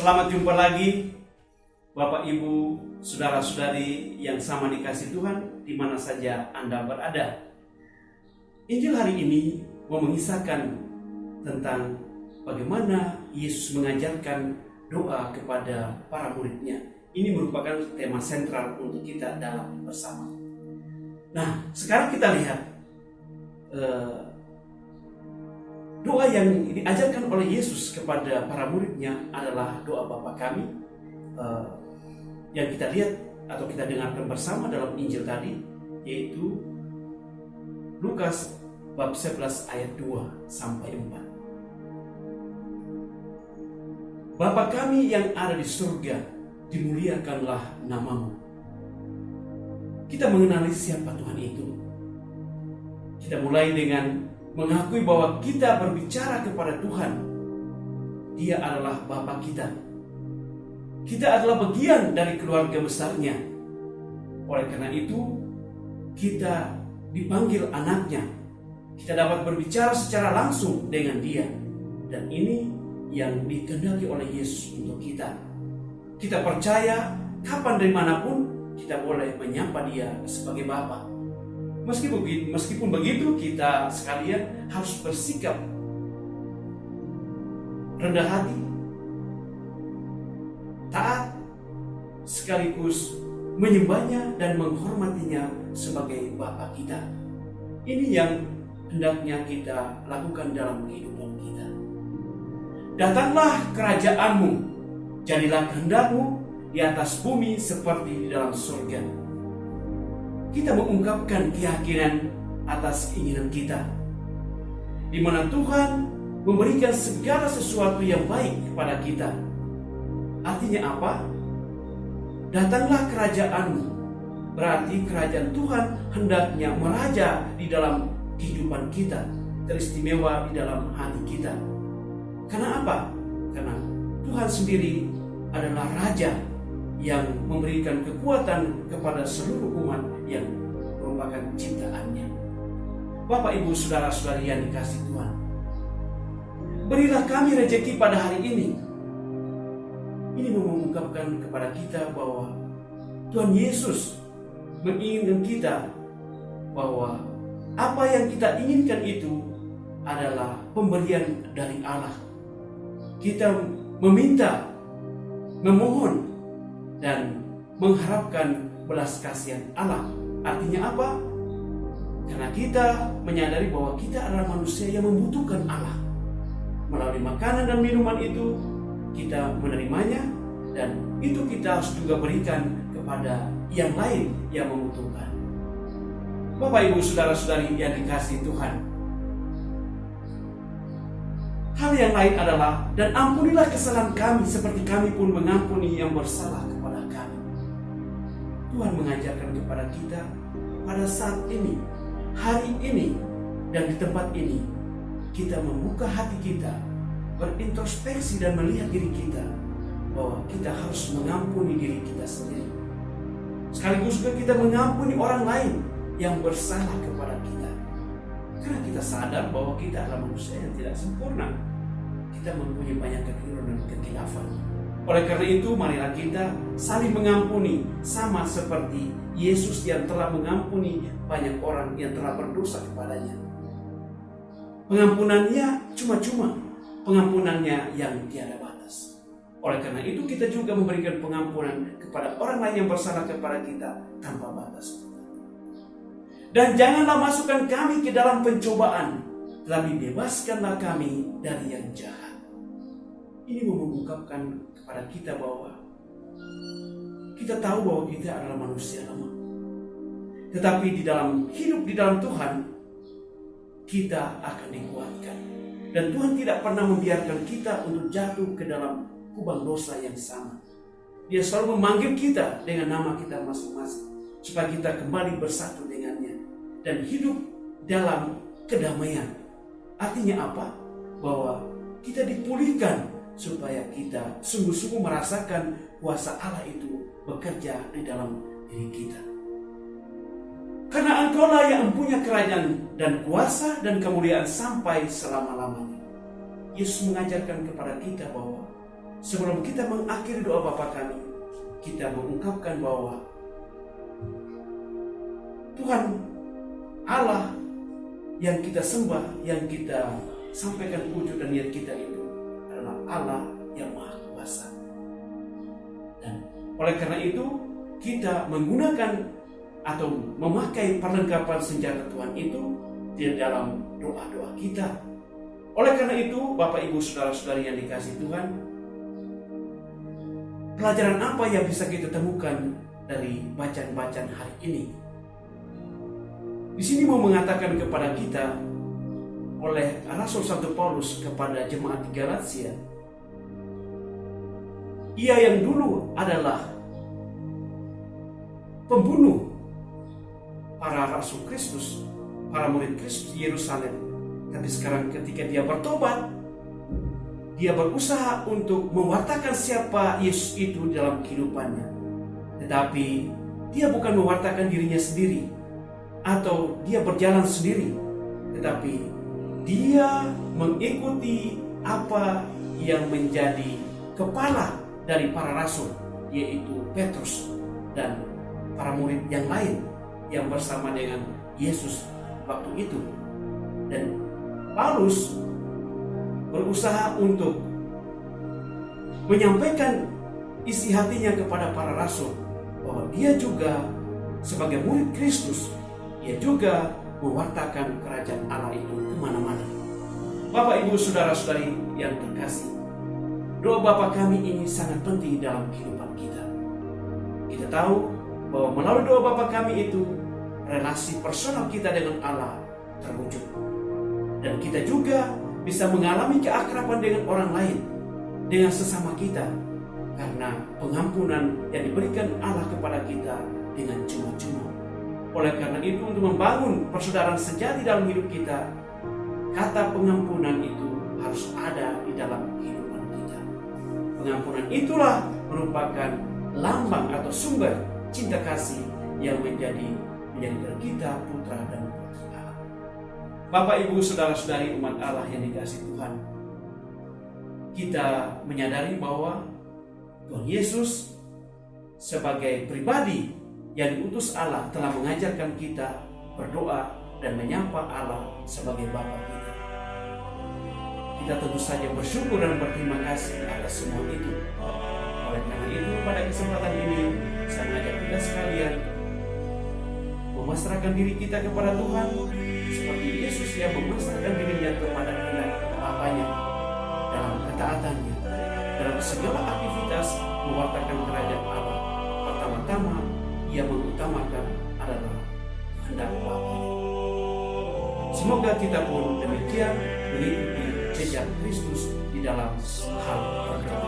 Selamat jumpa lagi Bapak Ibu, Saudara-saudari yang sama dikasih Tuhan di mana saja Anda berada. Injil hari ini mau mengisahkan tentang bagaimana Yesus mengajarkan doa kepada para muridnya. Ini merupakan tema sentral untuk kita dalam bersama. Nah, sekarang kita lihat doa yang diajarkan oleh Yesus kepada para muridnya adalah doa Bapa kami yang kita lihat atau kita dengarkan bersama dalam Injil tadi, yaitu Lukas bab 11 ayat 2 sampai 4. Bapa kami yang ada di surga, dimuliakanlah namamu. Kita mengenali siapa Tuhan itu. Kita mulai dengan mengakui bahwa kita berbicara kepada Tuhan. Dia adalah Bapa kita. Kita adalah bagian dari keluarga besarnya. Oleh karena itu, kita dipanggil anaknya. Kita dapat berbicara secara langsung dengan dia. Dan ini yang dikehendaki oleh Yesus untuk kita. Kita percaya kapan dari manapun kita boleh menyapa dia sebagai Bapa. Meskipun begitu, kita sekalian harus bersikap rendah hati, taat, sekaligus menyembahnya dan menghormatinya sebagai Bapa kita. Ini yang hendaknya kita lakukan dalam kehidupan kita. Datanglah kerajaanmu, jadilah kehendakmu di atas bumi seperti di dalam surga. Kita mengungkapkan keyakinan atas keinginan kita, di mana Tuhan memberikan segala sesuatu yang baik kepada kita. Artinya apa? Datanglah kerajaanmu, berarti kerajaan Tuhan hendaknya meraja di dalam kehidupan kita, teristimewa di dalam hati kita. Karena apa? Karena Tuhan sendiri adalah Raja yang memberikan kekuatan kepada seluruh umat yang merupakan ciptaannya. Bapak, Ibu, Saudara-saudari yang dikasih Tuhan, berilah kami rezeki pada hari ini. Ini mengungkapkan kepada kita bahwa Tuhan Yesus menginginkan kita bahwa apa yang kita inginkan itu adalah pemberian dari Allah. Kita meminta, memohon, dan mengharapkan belas kasihan Allah. Artinya apa? Karena kita menyadari bahwa kita adalah manusia yang membutuhkan Allah. Melalui makanan dan minuman itu, kita menerimanya, dan itu kita harus juga berikan kepada yang lain yang membutuhkan. Bapak, Ibu, Saudara-saudari yang dikasihi Tuhan, hal yang lain adalah, dan ampunilah kesalahan kami seperti kami pun mengampuni yang bersalah kepada kami. Tuhan mengajarkan kepada kita pada saat ini, hari ini, dan di tempat ini, kita membuka hati kita, berintrospeksi dan melihat diri kita, bahwa kita harus mengampuni diri kita sendiri. Sekaligus juga kita mengampuni orang lain yang bersalah kepada kita. Karena kita sadar bahwa kita adalah manusia yang tidak sempurna. Kita mempunyai banyak kekeliruan dan kekhilafan. Oleh karena itu, marilah kita saling mengampuni, sama seperti Yesus yang telah mengampuni banyak orang yang telah berdosa kepadanya. Pengampunannya cuma-cuma, pengampunannya yang tiada batas. Oleh karena itu, kita juga memberikan pengampunan kepada orang lain yang bersalah kepada kita tanpa batas. Dan janganlah masukkan kami ke dalam pencobaan, tetapi bebaskanlah kami dari yang jahat. Ini mengungkapkan kepada kita bahwa kita tahu bahwa kita adalah manusia lemah. Tetapi di dalam hidup di dalam Tuhan, kita akan dikuatkan. Dan Tuhan tidak pernah membiarkan kita untuk jatuh ke dalam kubang dosa yang sama. Dia selalu memanggil kita dengan nama kita masing-masing, supaya kita kembali bersatu dengannya dan hidup dalam kedamaian. Artinya apa? Bahwa kita dipulihkan supaya kita sungguh-sungguh merasakan kuasa Allah itu bekerja di dalam diri kita. Karena Engkaulah yang mempunyai kerajaan dan kuasa dan kemuliaan sampai selama-lamanya. Yesus mengajarkan kepada kita bahwa sebelum kita mengakhiri doa Bapa kami, kita mengungkapkan bahwa Tuhan Allah yang kita sembah, yang kita sampaikan wujud dan niat kita itu adalah Allah yang Maha Kuasa. Dan oleh karena itu kita menggunakan atau memakai perlengkapan senjata Tuhan itu di dalam doa-doa kita. Oleh karena itu, Bapak Ibu Saudara-saudari yang dikasihi Tuhan, pelajaran apa yang bisa kita temukan dari bacaan-bacaan hari ini? Di sini mau mengatakan kepada kita oleh Rasul Santo Paulus kepada jemaat di Galatia, ia yang dulu adalah pembunuh para rasul Kristus, para murid Kristus di Yerusalem, tapi sekarang ketika dia bertobat, dia berusaha untuk mewartakan siapa Yesus itu dalam kehidupannya. Tetapi dia bukan mewartakan dirinya sendiri atau dia berjalan sendiri, tetapi dia mengikuti apa yang menjadi kepala dari para rasul, yaitu Petrus dan para murid yang lain yang bersama dengan Yesus waktu itu. Dan Paulus berusaha untuk menyampaikan isi hatinya kepada para rasul bahwa dia juga sebagai murid Kristus, dia juga mewartakan kerajaan Allah itu kemana-mana. Bapak Ibu Saudara-saudari yang terkasih, doa Bapa kami ini sangat penting dalam kehidupan kita. Kita tahu bahwa melalui doa Bapa kami itu relasi personal kita dengan Allah terwujud. Dan kita juga bisa mengalami keakraban dengan orang lain, dengan sesama kita, karena pengampunan yang diberikan Allah kepada kita dengan cuma-cuma. Oleh karena itu, untuk membangun persaudaraan sejati dalam hidup kita, kata pengampunan itu harus ada di dalam kehidupan kita. Pengampunan itulah merupakan lambang atau sumber cinta kasih yang menjadi kita putra dan putri Allah. Bapak Ibu Saudara-saudari umat Allah yang dikasihi Tuhan, kita menyadari bahwa Tuhan Yesus sebagai pribadi yang diutus Allah telah mengajarkan kita berdoa dan menyapa Allah sebagai Bapa kita. Kita tentu saja bersyukur dan berterima kasih atas semua itu. Oleh karena itu, pada kesempatan ini saya mengajak kita sekalian memasrahkan diri kita kepada Tuhan seperti Yesus yang memasrahkan dirinya kepada kehendak Bapanya dalam ketaatannya, dalam segala aktivitas mewartakan kerajaan Allah. Pertama-tama ia mengutamakan adalah kehendak Bapanya. Semoga kita pun demikian mengikuti jejak Kristus di dalam hal berdoa.